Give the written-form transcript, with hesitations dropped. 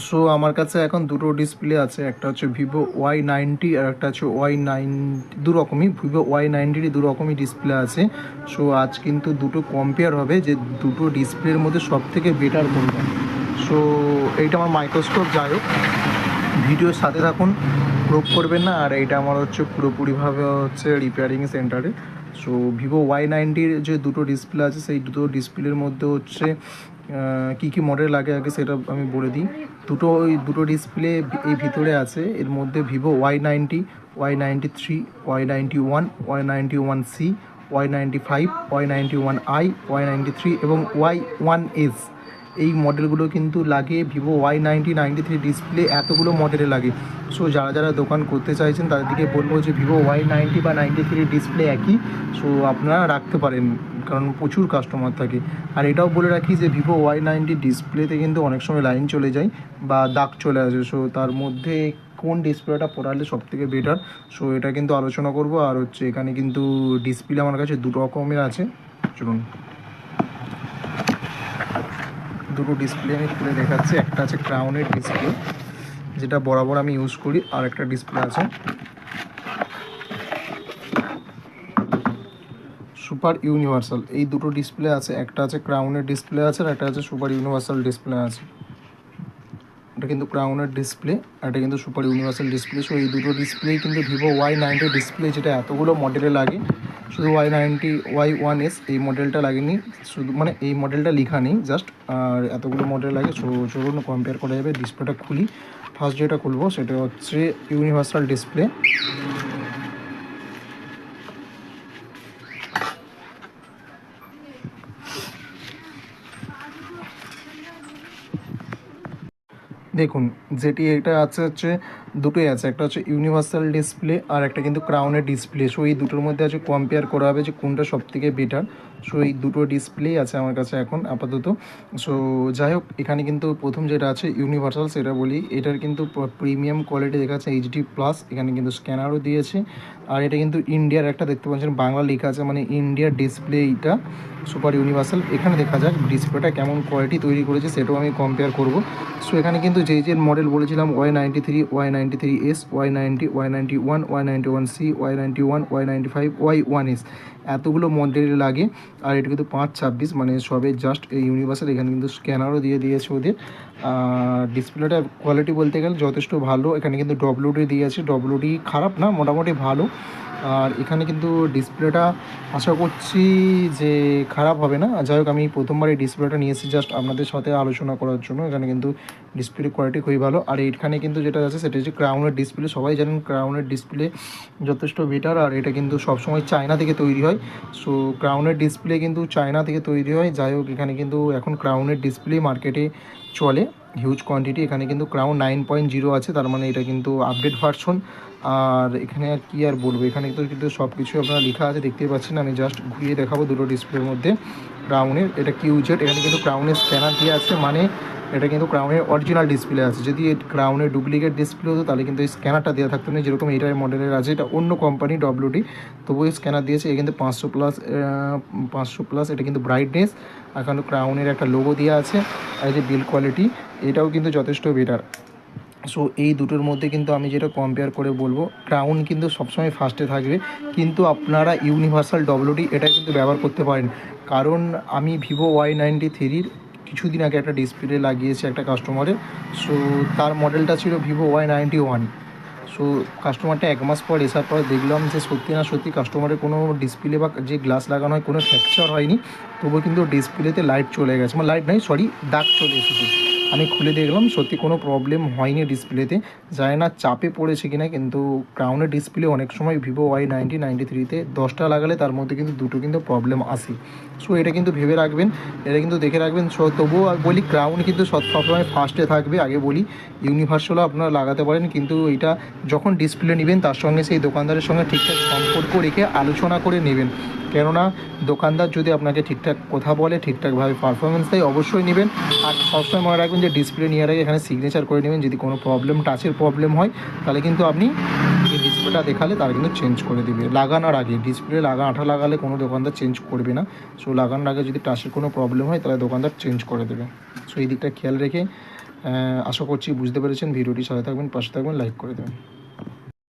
So আমার কাছে এখন দুটো ডিসপ্লে আছে, একটা হচ্ছে ভিভো Y90 আর একটা হচ্ছে Y9, দু রকমই ভিভো Y90 দু রকমই ডিসপ্লে আছে। সো আজ কিন্তু দুটো কম্পেয়ার হবে যে দুটো ডিসপ্লের মধ্যে সব থেকে বেটার কোনটা। সো এইটা আমার মাইক্রোস্কোপ, যাই হোক ভিডিওর সাথে থাকুন, প্রোভ করবেন না। আর এইটা আমার হচ্ছে পুরোপুরিভাবে হচ্ছে রিপেয়ারিং সেন্টারে। সো ভিভো Y90-র যে দুটো ডিসপ্লে আছে সেই দুটো ডিসপ্লের মধ্যে হচ্ছে কী কী মডেল লাগে আগে সেটা আমি বলে দিই। দুটো ডিসপ্লে এই ভিতরে আছে, এর মধ্যে Vivo Y90, Y93, Y91, Y91C, Y95, Y91i, Y93 এবং Y1s, এই মডেলগুলো কিন্তু লাগে ভিভো Y90, 93 ডিসপ্লে এতগুলো মডেলে লাগে। সো যারা যারা দোকান করতে চাইছেন তাদের দিকে বলবো যে ভিভো Y90 বা 93 ডিসপ্লে একই, সো আপনারা রাখতে পারেন, কারণ প্রচুর কাস্টমার থাকে। আর এটাও বলে রাখি যে ভিভো Y90 ডিসপ্লেতে কিন্তু অনেক সময় লাইন চলে যায় বা দাগ চলে আসে। সো তার মধ্যে কোন ডিসপ্লেটা পড়ালে সব থেকে বেটার, সো এটা কিন্তু আলোচনা করব। আর হচ্ছে এখানে কিন্তু ডিসপ্লে আমার কাছে দুটো রকমের আছে, চলুন দুটো ডিসপ্লে আমি খুলে দেখাচ্ছি। একটা আছে ক্রাউনের ডিসপ্লে, যেটা বরাবর আমি ইউজ করি, আর একটা ডিসপ্লে আছে সুপার ইউনিভার্সাল। এই দুটো ডিসপ্লে আছে, একটা আছে ক্রাউনের ডিসপ্লে আছে আর একটা আছে সুপার ইউনিভার্সাল ডিসপ্লে আছে। এটা কিন্তু ক্রাউনের ডিসপ্লে আর এটা কিন্তু সুপার ইউনিভার্সাল ডিসপ্লে। সো এই দুটো ডিসপ্লেই কিন্তু ভিভো Y90 ডিসপ্লে, যেটা এতগুলো মডেলে লাগে। শুধু Y90 Y1s এই মডেলটা লাগেনি, শুধু মানে এই মডেলটা লেখা নেই জাস্ট, আর এতগুলো মডেল লাগে। সো চলুন কম্পেয়ার করা যাবে। ডিসপ্লেটা খুলি, ফার্স্ট যেটা খুলবো সেটা হচ্ছে ইউনিভার্সাল ডিসপ্লে। দেখুন, যেটি এটা আছে হচ্ছে দুটোই আছে, একটা হচ্ছে ইউনিভার্সাল ডিসপ্লে আর একটা কিন্তু ক্রাউনের ডিসপ্লে। সো এই দুটোর মধ্যে আছে কম্পেয়ার করা হবে যে কোনটা সবথেকে বেটার। সো এই দুটো ডিসপ্লেই আছে আমার কাছে এখন আপাতত। সো যাই হোক, এখানে কিন্তু প্রথম যেটা আছে ইউনিভার্সাল সেটা বলি। এটার কিন্তু প্রিমিয়াম কোয়ালিটি দেখাচ্ছে HD+, এখানে কিন্তু স্ক্যানারও দিয়েছে। আর এটা কিন্তু ইন্ডিয়ার একটা দেখতে পাচ্ছেন বাংলা লেখা আছে, মানে ইন্ডিয়ার ডিসপ্লে এইটা সুপার ইউনিভার্সাল। এখানে দেখা যাক ডিসপ্লেটা কেমন কোয়ালিটি তৈরি করেছে, সেটাও আমি কম্পেয়ার করব। সো এখানে কিন্তু যে মডেল বলেছিলাম Y93, Y93s, Y90, Y91, Y91C, Y91, Y95, Y1s, এতগুলো মডেল লাগে। আর এটা কিন্তু 526, মানে সবে জাস্ট এই ইউনিভার্সাল। এখানে কিন্তু স্ক্যানারও দিয়ে দিয়েছে ওদের। ডিসপ্লেটার কোয়ালিটি বলতে গেলে যথেষ্ট ভালো। এখানে কিন্তু WD দিয়েছে, WD খারাপ না, মোটামুটি ভালো। আর এখানে কিন্তু ডিসপ্লেটা আশা করছি যে খারাপ হবে না। যাই হোক, আমি প্রথমবার এই ডিসপ্লেটা নিয়ে এসেছি জাস্ট আপনাদের সাথে আলোচনা করার জন্য। এখানে কিন্তু ডিসপ্লে কোয়ালিটি খুবই ভালো। আর এইখানে কিন্তু যেটা আছে সেটা হচ্ছে ক্রাউনের ডিসপ্লে। সবাই জানেন ক্রাউনের ডিসপ্লে যথেষ্ট বেটার, আর এটা কিন্তু সবসময় চায়না থেকে তৈরি হয়। সো ক্রাউনের ডিসপ্লে কিন্তু চায়না থেকে তৈরি হয়। যাই হোক, এখানে কিন্তু এখন ক্রাউনের ডিসপ্লে মার্কেটে চলে হিউজ কোয়ান্টিটি। এখানে কিন্তু ক্রাউন 9.0 আছে, তার মানে এটা কিন্তু আপডেট ভার্সন। আর এখানে আর কি আর বলবো, এখানে কিন্তু সব কিছু আপনারা লেখা আছে, দেখতেই পাচ্ছেন। আমি জাস্ট ঘুরিয়ে দেখাবো দুটো ডিসপ্লের মধ্যে। ক্রাউনের এটা QZ, এখানে কিন্তু ক্রাউনের স্ক্যানার দিয়ে আছে, মানে এটা কিন্তু ক্রাউনের অরিজিনাল ডিসপ্লে আছে। যদি ক্রাউনের ডুপ্লিকেট ডিসপ্লে হতো তাহলে কিন্তু এই স্ক্যানারটা দেওয়া থাকতো না, যেরকম এইটার মডেলের আছে। এটা অন্য কোম্পানি WD, তবুও স্ক্যানার দিয়েছে। এ কিন্তু 500+, এটা কিন্তু ব্রাইটনেস। আর কিন্তু ক্রাউনের একটা লোগো দেওয়া আছে। আর যে বিল্ড কোয়ালিটি, এটাও কিন্তু যথেষ্ট বেটার। সো এই দুটোর মধ্যে কিন্তু আমি যেটা কম্পেয়ার করে বলবো, ক্রাউন কিন্তু সবসময় ফার্স্টে থাকবে, কিন্তু আপনারা ইউনিভার্সাল WD এটা কিন্তু ব্যবহার করতে পারেন। কারণ আমি ভিভো Y93-র কিছুদিন আগে একটা ডিসপ্লে লাগিয়েছি একটা কাস্টমারের। সো তার মডেলটা ছিল ভিভো Y91। সো কাস্টমারটা 1 মাস পর এসার পর দেখলাম যে সত্যি না সত্যি কাস্টমারের কোনো ডিসপ্লে বা যে গ্লাস লাগানো হয় কোনো ফ্র্যাকচার হয়নি, তবুও কিন্তু ডিসপ্লেতে লাইট চলে গেছে, মানে লাইট নয় সরি, দাগ চলে এসেছে। আমি খুলে দেখলাম সত্যি কোনো প্রবলেম হয়নি ডিসপ্লেতে। জানি না চাপে পড়েছে কিনা, কিন্তু ক্রাউনের ডিসপ্লে অনেক সময় ভিভো Y90, 93-তে 10টা লাগালে তার মধ্যে কিন্তু দুটো কিন্তু প্রবলেম আসে। সো এটা কিন্তু ভেবে রাখবেন, এটা কিন্তু দেখে রাখবেন। সো তবুও বলি ক্রাউন কিন্তু সবসময় ফার্স্টে থাকবে। আগে বলি ইউনিভার্সালও আপনারা লাগাতে পারেন, কিন্তু এটা যখন ডিসপ্লে নেবেন তার সঙ্গে সেই দোকানদারের সঙ্গে ঠিকঠাক সম্পর্ক রেখে আলোচনা করে নেবেন। কেননা দোকানদার যদি আপনাকে ঠিকঠাক কথা বলে, ঠিকঠাকভাবে পারফরমেন্স দেয়, অবশ্যই নেবেন। আর সবসময় মনে রাখবেন যে ডিসপ্লে নেওয়ার আগে এখানে সিগনেচার করে নেবেন। যদি কোনো প্রবলেম, টাচের প্রবলেম হয়, তাহলে কিন্তু আপনি এই ডিসপ্লেটা দেখালে তারা কিন্তু চেঞ্জ করে দেবে। লাগানোর আগে ডিসপ্লে আঠা লাগালে কোনো দোকানদার চেঞ্জ করবে না। সো লাগানোর আগে যদি টাচের কোনো প্রবলেম হয় তাহলে দোকানদার চেঞ্জ করে দেবে। সো এই দিকটা খেয়াল রেখে আশা করছি বুঝতে পেরেছেন। ভিডিওটি সাথে থাকবেন, পাশে থাকবেন, লাইক করে দেবেন।